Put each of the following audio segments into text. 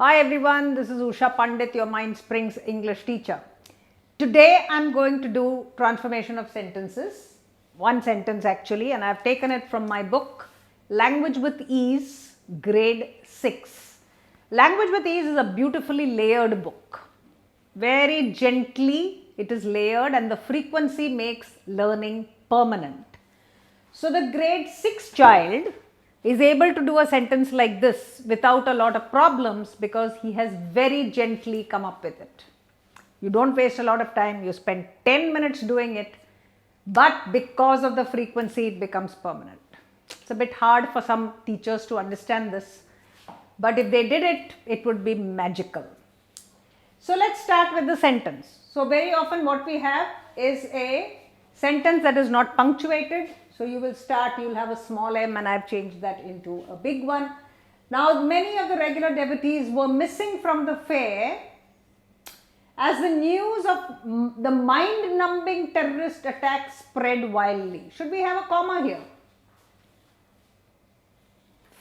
Hi everyone, this is Usha Pandit, your Mindsprings English teacher. Today I'm going to do transformation of sentences, one sentence actually, and I've taken it from my book Language with Ease, grade 6. Language with Ease is a beautifully layered book. Very gently it is layered and the frequency makes learning permanent. So the grade 6 child is able to do a sentence like this without a lot of problems because he has very gently come up with it. You don't waste a lot of time, you spend 10 minutes doing it, but because of the frequency it becomes permanent. It's a bit hard for some teachers to understand this, but if they did it, it would be magical. So let's start with the sentence. So very often what we have is a sentence that is not punctuated. So you will start, you will have a small m and I have changed that into a big one. Now many of the regular devotees were missing from the fair as the news of the mind-numbing terrorist attack spread wildly. Should we have a comma here?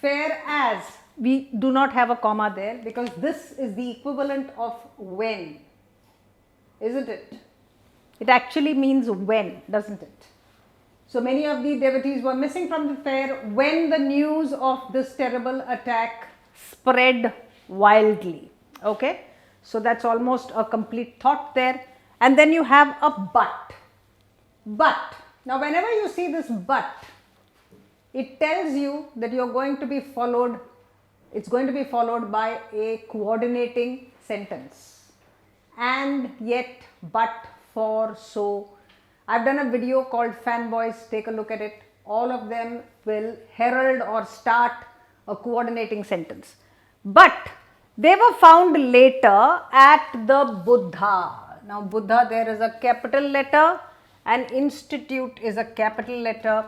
Fair as. We do not have a comma there because this is the equivalent of when, isn't it? It actually means when, doesn't it? So many of the devotees were missing from the fair when the news of this terrible attack spread wildly. Okay, so that's almost a complete thought there. And then you have a but. But. Now whenever you see this but, it tells you that you're going to be followed, it's going to be followed by a coordinating sentence. And, yet, but, for, so. I've done a video called FANBOYS, take a look at it. All of them will herald or start a coordinating sentence. But they were found later at the Buddha. Now Buddha, there is a capital letter and institute is a capital letter,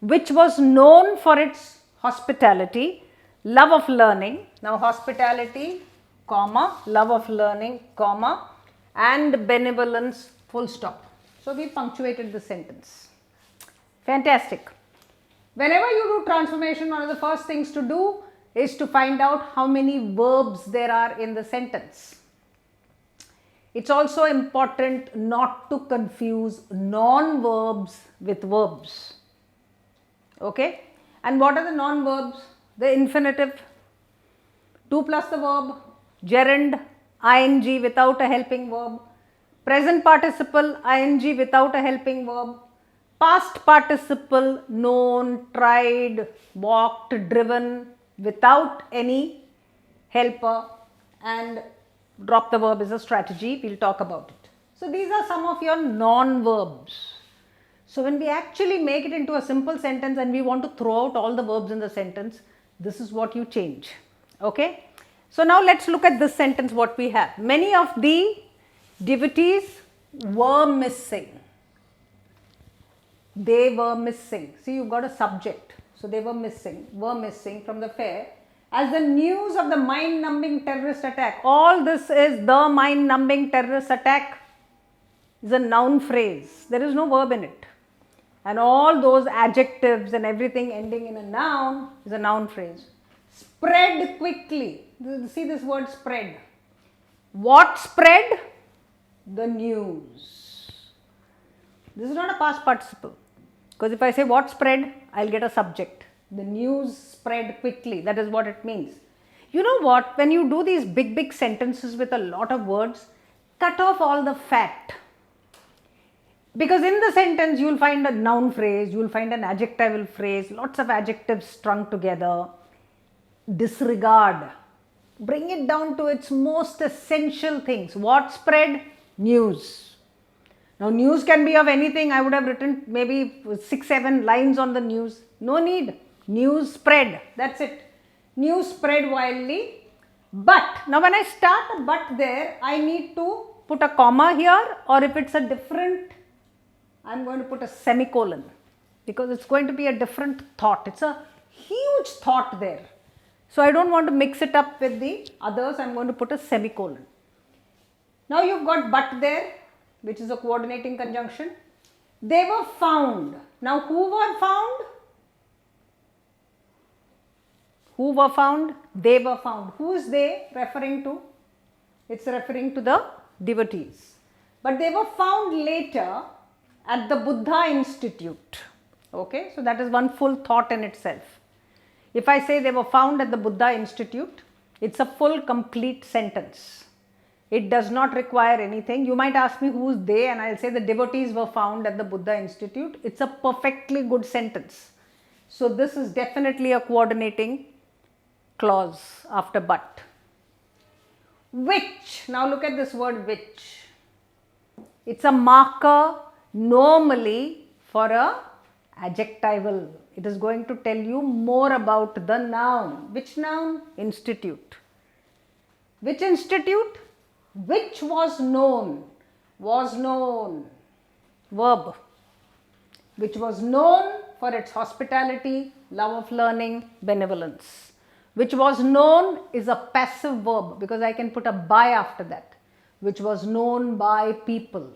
which was known for its hospitality, love of learning. Now hospitality, comma, love of learning, comma, and benevolence, full stop. So we punctuated the sentence. Fantastic. Whenever you do transformation, one of the first things to do is to find out how many verbs there are in the sentence. It's also important not to confuse non-verbs with verbs. Okay? And what are the non-verbs? The infinitive, to plus the verb, gerund, ing without a helping verb, present participle, ing without a helping verb, past participle, known, tried, walked, driven without any helper, and drop the verb is a strategy, we'll talk about it. So these are some of your non-verbs. So when we actually make it into a simple sentence and we want to throw out all the verbs in the sentence, this is what you change. Okay? So now let's look at this sentence what we have. Many of the devotees were missing. They were missing. See, you've got a subject. So they were missing from the fair. As the news of the mind-numbing terrorist attack, all this is the mind-numbing terrorist attack is a noun phrase. There is no verb in it. And all those adjectives and everything ending in a noun is a noun phrase. Spread quickly. See this word spread. What spread? The news. This is not a past participle, because if I say what spread, I'll get a subject. The news spread quickly, that is what it means. You know what, when you do these big sentences with a lot of words, cut off all the fat, because in the sentence you will find a noun phrase, you will find an adjectival phrase, lots of adjectives strung together. Disregard, bring it down to its most essential things. What spread? News. Now news can be of anything. I would have written maybe 6-7 lines on the news. No need. News spread. That's it. News spread wildly. But, now when I start a but there, I need to put a comma here, or if it's a different, I'm going to put a semicolon because it's going to be a different thought. It's a huge thought there. So I don't want to mix it up with the others. I'm going to put a semicolon. Now you've got but there, which is a coordinating conjunction. They were found. Now who were found? Who were found? They were found. Who is they referring to? It's referring to the devotees. But they were found later at the Buddha Institute. Okay, so that is one full thought in itself. If I say they were found at the Buddha Institute, it's a full complete sentence. It does not require anything. You might ask me who's they, and I'll say the devotees were found at the Buddha Institute. It's a perfectly good sentence. So this is definitely a coordinating clause after but. Which, now look at this word which. It's a marker normally for a adjectival. It is going to tell you more about the noun. Which noun? Institute. Which institute? Which was known. Was known. Verb. Which was known for its hospitality, love of learning, benevolence. Which was known is a passive verb because I can put a by after that. Which was known by people.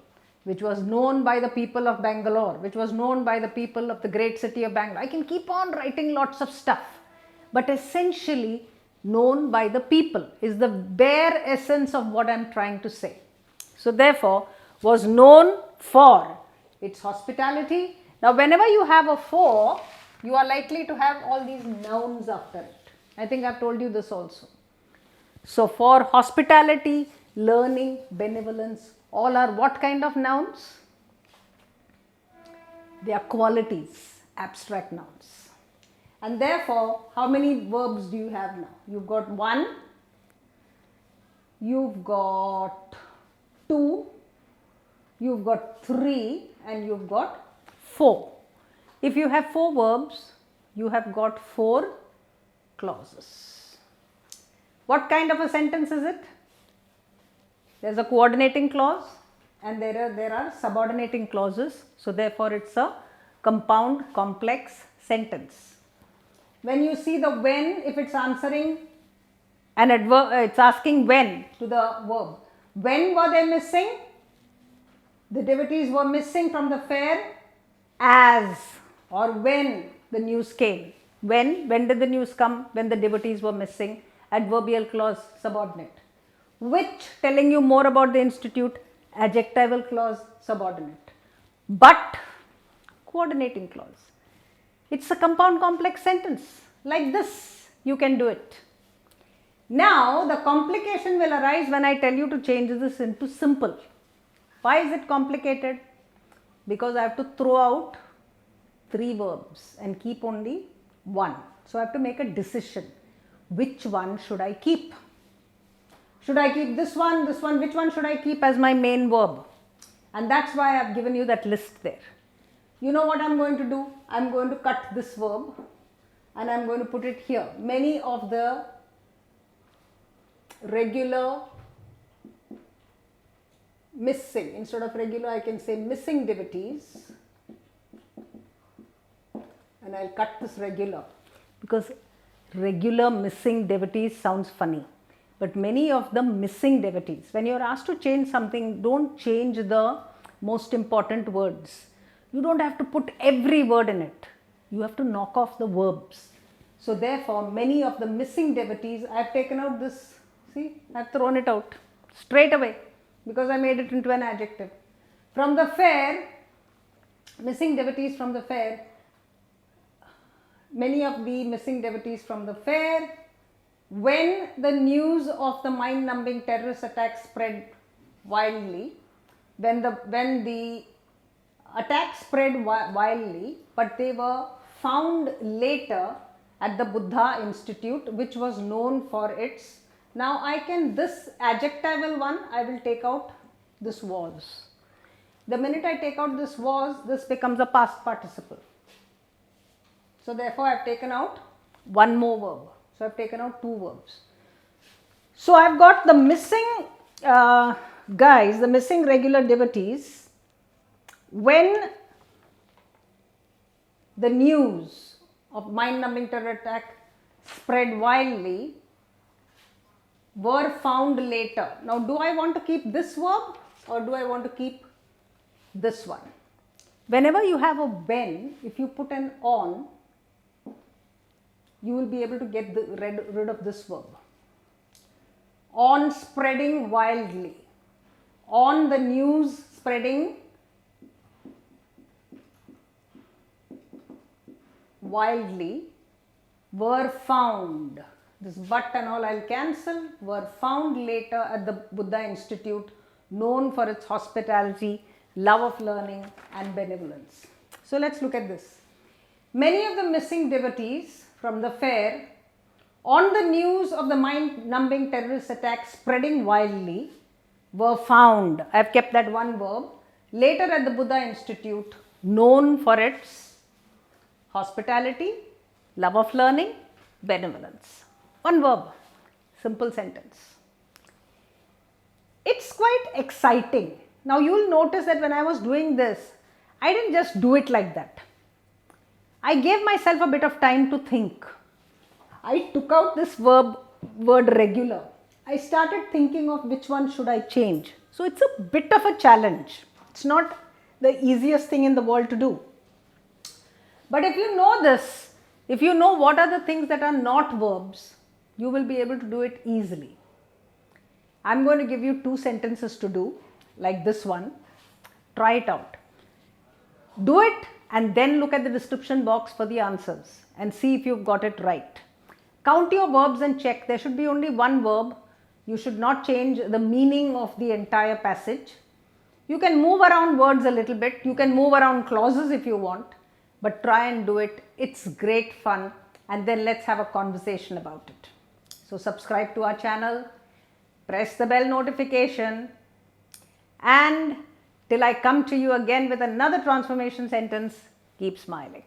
Which was known by the people of Bangalore. Which was known by the people of the great city of Bangalore. I can keep on writing lots of stuff. But essentially, known by the people is the bare essence of what I am trying to say. So therefore, was known for its hospitality. Now whenever you have a for, you are likely to have all these nouns after it. I think I have told you this also. So for hospitality, learning, benevolence, all are what kind of nouns? They are qualities, abstract nouns. And therefore, how many verbs do you have now? You've got 1, you've got 2, you've got 3, and you've got 4. If you have 4 verbs, you have got 4 clauses. What kind of a sentence is it? There's a coordinating clause and there are subordinating clauses. So therefore, it's a compound complex sentence. When you see the when, if it's answering an adverb, it's asking when to the verb. When were they missing? The devotees were missing from the fair as or when the news came. When did the news come? When the devotees were missing. Adverbial clause subordinate. Which, telling you more about the institute. Adjectival clause subordinate. But, coordinating clause. It's a compound complex sentence. Like this, you can do it. Now, the complication will arise when I tell you to change this into simple. Why is it complicated? Because I have to throw out 3 verbs and keep only 1. So, I have to make a decision. Which one should I keep? Should I keep this one, which one should I keep as my main verb? And that's why I have given you that list there. You know what I am going to do? I am going to cut this verb and I am going to put it here. Many of the regular missing, instead of regular I can say missing devotees, and I will cut this regular because regular missing devotees sounds funny. But many of the missing devotees, when you are asked to change something, don't change the most important words. You don't have to put every word in it. You have to knock off the verbs. So therefore, many of the missing devotees, I have taken out this, see, I have thrown it out straight away because I made it into an adjective. From the fair, missing devotees from the fair, many of the missing devotees from the fair, when the news of the mind-numbing terrorist attack spread wildly, when the attack spread wildly, but they were found later at the Buddha Institute, which was known for its. Now I can, this adjectival one, I will take out this was. The minute I take out this was, this becomes a past participle. So therefore, I have taken out one more verb. So I have taken out 2 verbs. So I have got the missing guys, the missing regular devotees. When the news of mind-numbing terror attack spread wildly, were found later. Now, do I want to keep this verb or do I want to keep this one? Whenever you have a when, if you put an on, you will be able to get rid of this verb. On spreading wildly. On the news spreading wildly were found. This but and all I'll cancel. Were found later at the Buddha Institute, known for its hospitality, love of learning and benevolence. So let's look at this. Many of the missing devotees from the fair, on the news of the mind-numbing terrorist attack spreading wildly, were found. I have kept that one verb. Later at the Buddha Institute, known for its hospitality, love of learning, benevolence. One verb, simple sentence. It's quite exciting. Now you will notice that when I was doing this, I didn't just do it like that. I gave myself a bit of time to think. I took out this word regular. I started thinking of which one should I change. So it's a bit of a challenge. It's not the easiest thing in the world to do. But if you know this, if you know what are the things that are not verbs, you will be able to do it easily. I'm going to give you 2 sentences to do, like this one. Try it out. Do it and then look at the description box for the answers and see if you've got it right. Count your verbs and check. There should be only one verb. You should not change the meaning of the entire passage. You can move around words a little bit. You can move around clauses if you want, but try and do it. It's great fun, and then let's have a conversation about it. So subscribe to our channel, press the bell notification, and till I come to you again with another transformation sentence, keep smiling.